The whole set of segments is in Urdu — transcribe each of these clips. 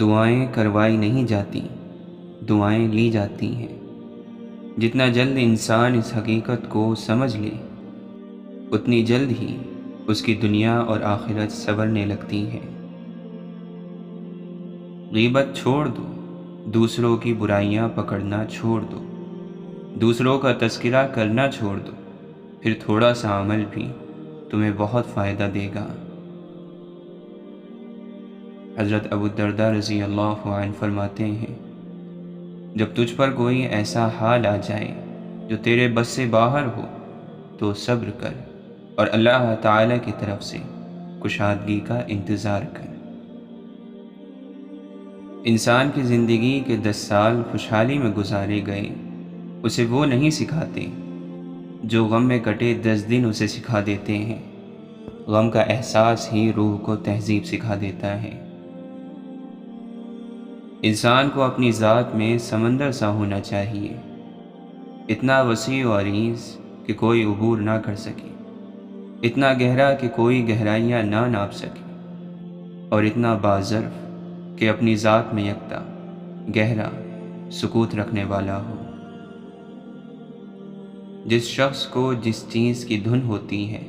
دعائیں کروائی نہیں جاتی، دعائیں لی جاتی ہیں۔ جتنا جلد انسان اس حقیقت کو سمجھ لے، اتنی جلد ہی اس کی دنیا اور آخرت سنورنے لگتی ہے۔ غیبت چھوڑ دو، دوسروں کی برائیاں پکڑنا چھوڑ دو، دوسروں کا تذکرہ کرنا چھوڑ دو، پھر تھوڑا سا عمل بھی تمہیں بہت فائدہ دے گا۔ حضرت ابو الدرداء رضی اللہ عنہ فرماتے ہیں، جب تجھ پر کوئی ایسا حال آ جائے جو تیرے بس سے باہر ہو تو صبر کر اور اللہ تعالی کی طرف سے کشادگی کا انتظار کر۔ انسان کی زندگی کے 10 سال خوشحالی میں گزارے گئے اسے وہ نہیں سکھاتے جو غم میں کٹے 10 دن اسے سکھا دیتے ہیں۔ غم کا احساس ہی روح کو تہذیب سکھا دیتا ہے۔ انسان کو اپنی ذات میں سمندر سا ہونا چاہیے، اتنا وسیع و عریض کہ کوئی عبور نہ کر سکے، اتنا گہرا کہ کوئی گہرائیاں نہ ناپ سکے، اور اتنا باظرف کہ اپنی ذات میں یکتا گہرا سکوت رکھنے والا ہو۔ جس شخص کو جس چیز کی دھن ہوتی ہے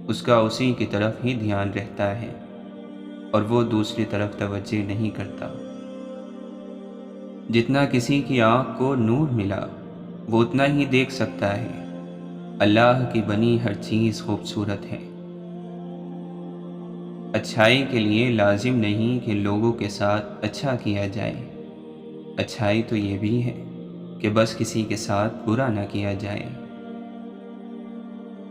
اس کا اسی کی طرف ہی دھیان رہتا ہے اور وہ دوسری طرف توجہ نہیں کرتا۔ جتنا کسی کی آنکھ کو نور ملا وہ اتنا ہی دیکھ سکتا ہے۔ اللہ کی بنی ہر چیز خوبصورت ہے۔ اچھائی کے لیے لازم نہیں کہ لوگوں کے ساتھ اچھا کیا جائے، اچھائی تو یہ بھی ہے کہ بس کسی کے ساتھ برا نہ کیا جائے۔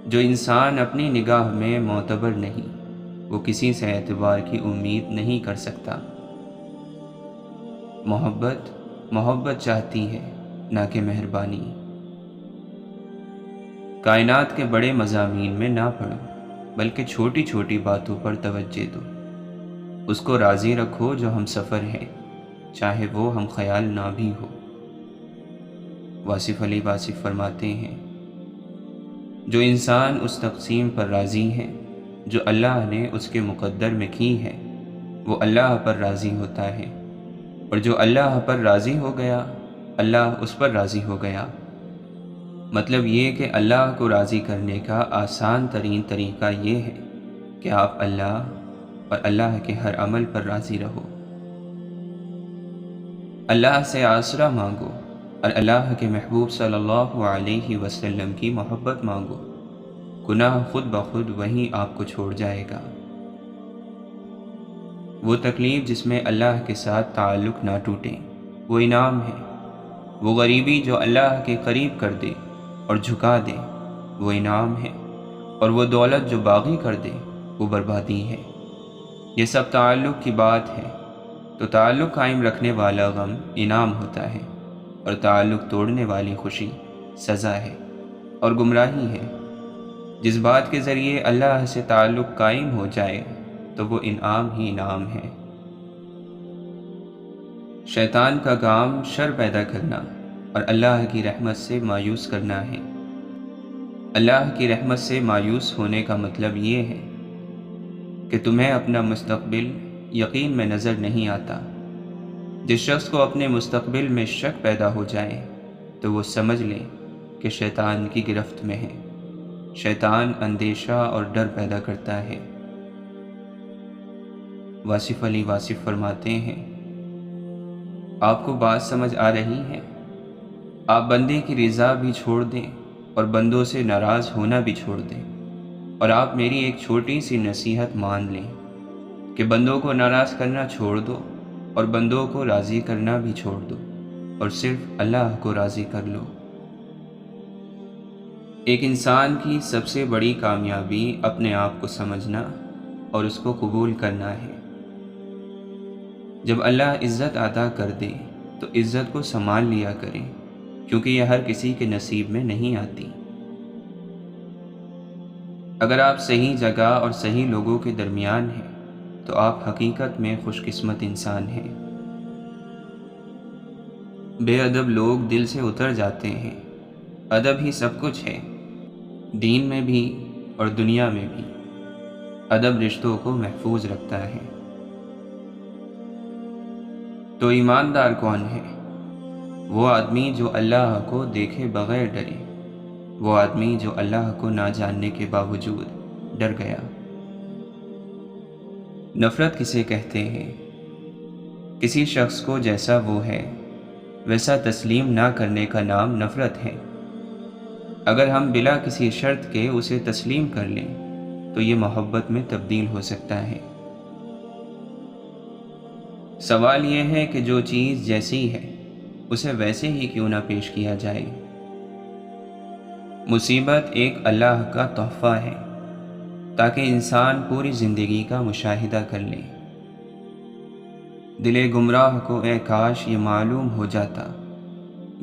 جو انسان اپنی نگاہ میں معتبر نہیں وہ کسی سے اعتبار کی امید نہیں کر سکتا۔ محبت چاہتی ہے نہ کہ مہربانی۔ کائنات کے بڑے مضامین میں نہ پڑھو بلکہ چھوٹی چھوٹی باتوں پر توجہ دو۔ اس کو راضی رکھو جو ہم سفر ہے، چاہے وہ ہم خیال نہ بھی ہو۔ واصف علی واصف فرماتے ہیں، جو انسان اس تقسیم پر راضی ہے جو اللہ نے اس کے مقدر میں کی ہے وہ اللہ پر راضی ہوتا ہے، اور جو اللہ پر راضی ہو گیا اللہ اس پر راضی ہو گیا۔ مطلب یہ کہ اللہ کو راضی کرنے کا آسان ترین طریقہ یہ ہے کہ آپ اللہ اور اللہ کے ہر عمل پر راضی رہو۔ اللہ سے آسرا مانگو اور اللہ کے محبوب صلی اللہ علیہ وسلم کی محبت مانگو، گناہ خود بخود وہیں آپ کو چھوڑ جائے گا۔ وہ تکلیف جس میں اللہ کے ساتھ تعلق نہ ٹوٹے وہ انعام ہے، وہ غریبی جو اللہ کے قریب کر دے اور جھکا دے وہ انعام ہے، اور وہ دولت جو باغی کر دے وہ بربادی ہے۔ یہ سب تعلق کی بات ہے، تو تعلق قائم رکھنے والا غم انعام ہوتا ہے، اور تعلق توڑنے والی خوشی سزا ہے اور گمراہی ہے۔ جس بات کے ذریعے اللہ سے تعلق قائم ہو جائے تو وہ انعام ہی انعام ہے۔ شیطان کا کام شر پیدا کرنا اور اللہ کی رحمت سے مایوس کرنا ہے۔ اللہ کی رحمت سے مایوس ہونے کا مطلب یہ ہے کہ تمہیں اپنا مستقبل یقین میں نظر نہیں آتا۔ جس شخص کو اپنے مستقبل میں شک پیدا ہو جائے تو وہ سمجھ لے کہ شیطان کی گرفت میں ہے۔ شیطان اندیشہ اور ڈر پیدا کرتا ہے۔ واصف علی واصف فرماتے ہیں، آپ کو بات سمجھ آ رہی ہے؟ آپ بندے کی رضا بھی چھوڑ دیں اور بندوں سے ناراض ہونا بھی چھوڑ دیں، اور آپ میری ایک چھوٹی سی نصیحت مان لیں کہ بندوں کو ناراض کرنا چھوڑ دو اور بندوں کو راضی کرنا بھی چھوڑ دو، اور صرف اللہ کو راضی کر لو۔ ایک انسان کی سب سے بڑی کامیابی اپنے آپ کو سمجھنا اور اس کو قبول کرنا ہے۔ جب اللہ عزت عطا کر دے تو عزت کو سنبھال لیا کریں، کیونکہ یہ ہر کسی کے نصیب میں نہیں آتی۔ اگر آپ صحیح جگہ اور صحیح لوگوں کے درمیان ہیں تو آپ حقیقت میں خوش قسمت انسان ہیں۔ بے ادب لوگ دل سے اتر جاتے ہیں۔ ادب ہی سب کچھ ہے، دین میں بھی اور دنیا میں بھی۔ ادب رشتوں کو محفوظ رکھتا ہے۔ تو ایماندار کون ہے؟ وہ آدمی جو اللہ کو دیکھے بغیر ڈرے، وہ آدمی جو اللہ کو نہ جاننے کے باوجود ڈر گیا۔ نفرت کسے کہتے ہیں؟ کسی شخص کو جیسا وہ ہے ویسا تسلیم نہ کرنے کا نام نفرت ہے۔ اگر ہم بلا کسی شرط کے اسے تسلیم کر لیں تو یہ محبت میں تبدیل ہو سکتا ہے۔ سوال یہ ہے کہ جو چیز جیسی ہے اسے ویسے ہی کیوں نہ پیش کیا جائے۔ مصیبت ایک اللہ کا تحفہ ہے تاکہ انسان پوری زندگی کا مشاہدہ کر لے۔ دل گمراہ کو اے کاش یہ معلوم ہو جاتا،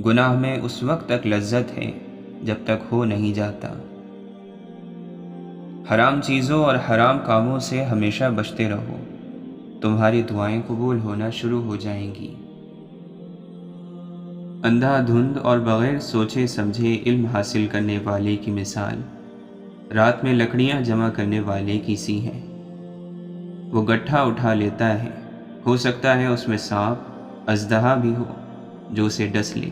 گناہ میں اس وقت تک لذت ہے جب تک ہو نہیں جاتا۔ حرام چیزوں اور حرام کاموں سے ہمیشہ بچتے رہو، تمہاری دعائیں قبول ہونا شروع ہو جائیں گی۔ اندھا دھند اور بغیر سوچے سمجھے علم حاصل کرنے والے کی مثال رات میں لکڑیاں جمع کرنے والے کی سی ہے۔ وہ گٹھا اٹھا لیتا ہے، ہو سکتا ہے اس میں سانپ اژدہا بھی ہو جو اسے ڈس لے۔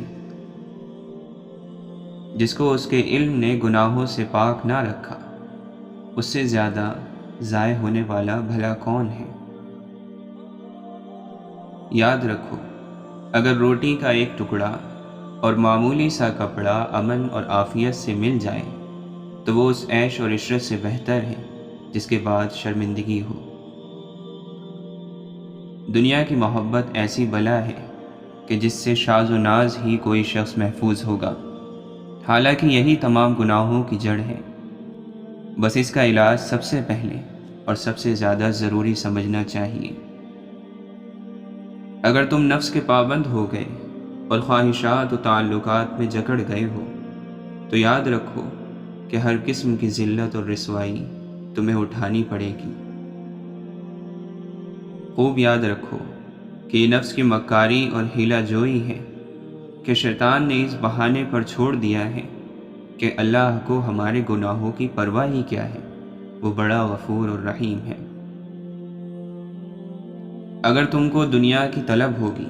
جس کو اس کے علم نے گناہوں سے پاک نہ رکھا، اس سے زیادہ ضائع ہونے والا بھلا کون ہے؟ یاد رکھو، اگر روٹی کا ایک ٹکڑا اور معمولی سا کپڑا امن اور عافیت سے مل جائے تو وہ اس عیش اور عشرت سے بہتر ہے جس کے بعد شرمندگی ہو۔ دنیا کی محبت ایسی بلا ہے کہ جس سے شاذ و ناز ہی کوئی شخص محفوظ ہوگا، حالانکہ یہی تمام گناہوں کی جڑ ہے۔ بس اس کا علاج سب سے پہلے اور سب سے زیادہ ضروری سمجھنا چاہیے۔ اگر تم نفس کے پابند ہو گئے اور خواہشات و تعلقات میں جکڑ گئے ہو تو یاد رکھو کہ ہر قسم کی ذلت اور رسوائی تمہیں اٹھانی پڑے گی۔ خوب یاد رکھو کہ یہ نفس کی مکاری اور ہیلا جوئی ہے کہ شیطان نے اس بہانے پر چھوڑ دیا ہے کہ اللہ کو ہمارے گناہوں کی پرواہ ہی کیا ہے، وہ بڑا غفور اور رحیم ہے۔ اگر تم کو دنیا کی طلب ہوگی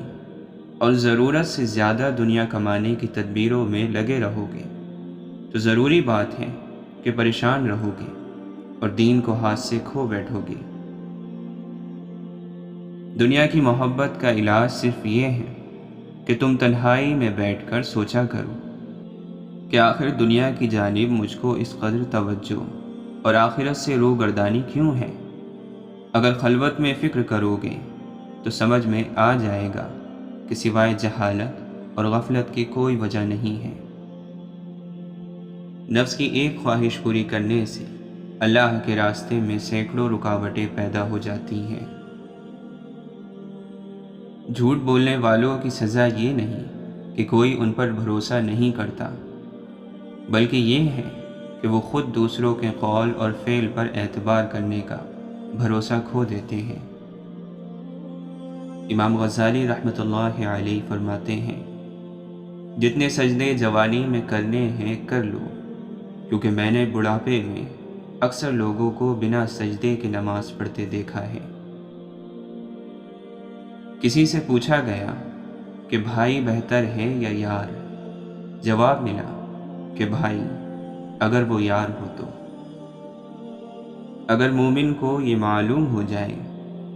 اور ضرورت سے زیادہ دنیا کمانے کی تدبیروں میں لگے رہو گے تو ضروری بات ہے کہ پریشان رہو گے اور دین کو ہاتھ سے کھو بیٹھو گے۔ دنیا کی محبت کا علاج صرف یہ ہے کہ تم تنہائی میں بیٹھ کر سوچا کرو کہ آخر دنیا کی جانب مجھ کو اس قدر توجہ اور آخرت سے روگردانی کیوں ہے۔ اگر خلوت میں فکر کرو گے تو سمجھ میں آ جائے گا کہ سوائے جہالت اور غفلت کی کوئی وجہ نہیں ہے۔ نفس کی ایک خواہش پوری کرنے سے اللہ کے راستے میں سینکڑوں رکاوٹیں پیدا ہو جاتی ہیں۔ جھوٹ بولنے والوں کی سزا یہ نہیں کہ کوئی ان پر بھروسہ نہیں کرتا، بلکہ یہ ہے کہ وہ خود دوسروں کے قول اور فعل پر اعتبار کرنے کا بھروسہ کھو دیتے ہیں۔ امام غزالی رحمۃ اللہ علیہ فرماتے ہیں، جتنے سجدے جوانی میں کرنے ہیں کر لو، کیونکہ میں نے بڑھاپے میں اکثر لوگوں کو بنا سجدے کے نماز پڑھتے دیکھا ہے۔ کسی سے پوچھا گیا کہ بھائی بہتر ہے یا یار؟ جواب ملا کہ بھائی اگر وہ یار ہو تو۔ اگر مومن کو یہ معلوم ہو جائے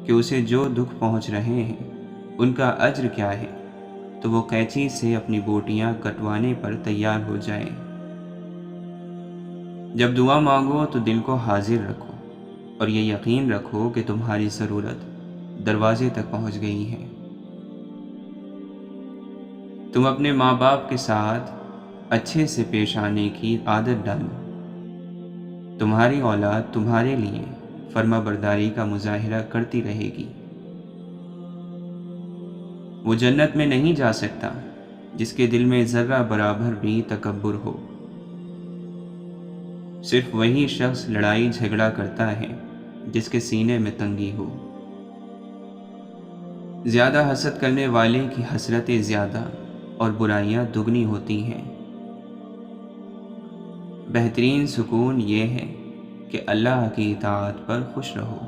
کہ اسے جو دکھ پہنچ رہے ہیں ان کا اجر کیا ہے تو وہ قینچی سے اپنی بوٹیاں کٹوانے پر تیار ہو جائے۔ جب دعا مانگو تو دل کو حاضر رکھو اور یہ یقین رکھو کہ تمہاری ضرورت دروازے تک پہنچ گئی ہے۔ تم اپنے ماں باپ کے ساتھ اچھے سے پیش آنے کی عادت ڈالو، تمہاری اولاد تمہارے لیے فرما برداری کا مظاہرہ کرتی رہے گی۔ وہ جنت میں نہیں جا سکتا جس کے دل میں ذرہ برابر بھی تکبر ہو۔ صرف وہی شخص لڑائی جھگڑا کرتا ہے جس کے سینے میں تنگی ہو۔ زیادہ حسد کرنے والے کی حسرتیں زیادہ اور برائیاں دگنی ہوتی ہیں۔ بہترین سکون یہ ہے کہ اللہ کی اطاعت پر خوش رہو۔